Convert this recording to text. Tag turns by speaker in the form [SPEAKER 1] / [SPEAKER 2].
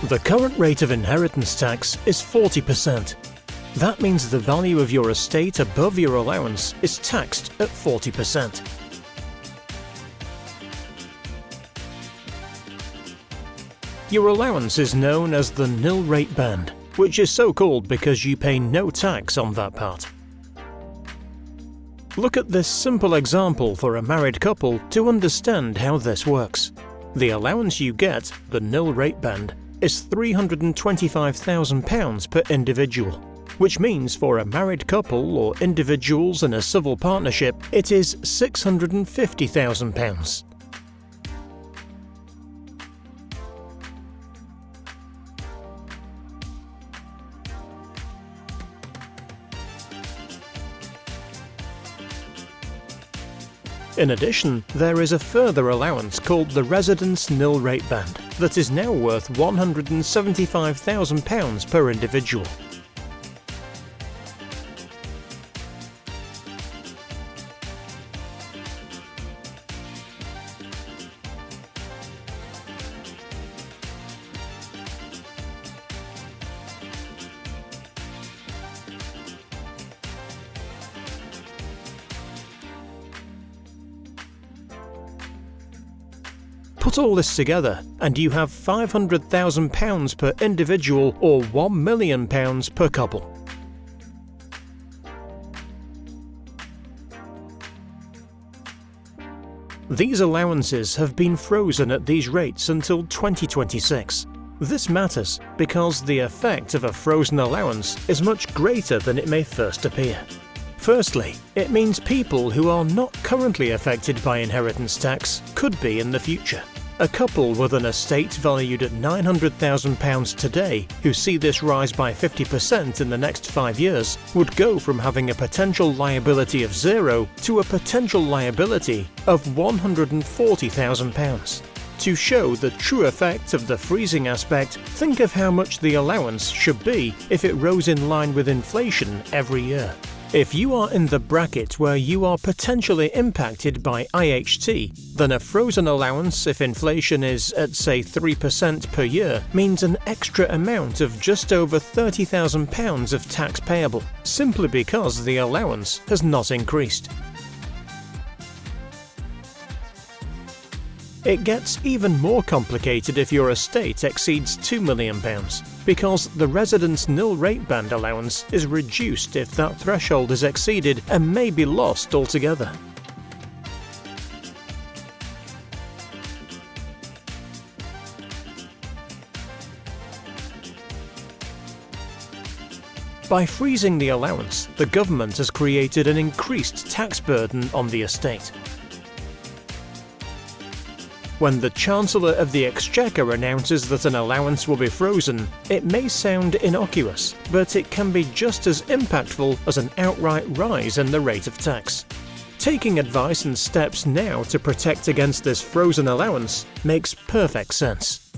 [SPEAKER 1] The current rate of inheritance tax is 40%. That means the value of your estate above your allowance is taxed at 40%. Your allowance is known as the nil rate band, which is so called because you pay no tax on that part. Look at this simple example for a married couple to understand how this works. The allowance you get, the nil rate band, is £325,000 per individual, which means for a married couple or individuals in a civil partnership, it is £650,000. In addition, there is a further allowance called the residence nil rate band that is now worth £175,000 per individual. Put all this together and you have £500,000 per individual or £1 million per couple. These allowances have been frozen at these rates until 2026. This matters because the effect of a frozen allowance is much greater than it may first appear. Firstly, it means people who are not currently affected by inheritance tax could be in the future. A couple with an estate valued at £900,000 today who see this rise by 50% in the next 5 years would go from having a potential liability of zero to a potential liability of £140,000. To show the true effect of the freezing aspect, think of how much the allowance should be if it rose in line with inflation every year. If you are in the bracket where you are potentially impacted by IHT, then a frozen allowance if inflation is at say 3% per year means an extra amount of just over £30,000 of tax payable, simply because the allowance has not increased. It gets even more complicated if your estate exceeds £2 million, because the residence nil rate band allowance is reduced if that threshold is exceeded and may be lost altogether. By freezing the allowance, the government has created an increased tax burden on the estate. When the Chancellor of the Exchequer announces that an allowance will be frozen, it may sound innocuous, but it can be just as impactful as an outright rise in the rate of tax. Taking advice and steps now to protect against this frozen allowance makes perfect sense.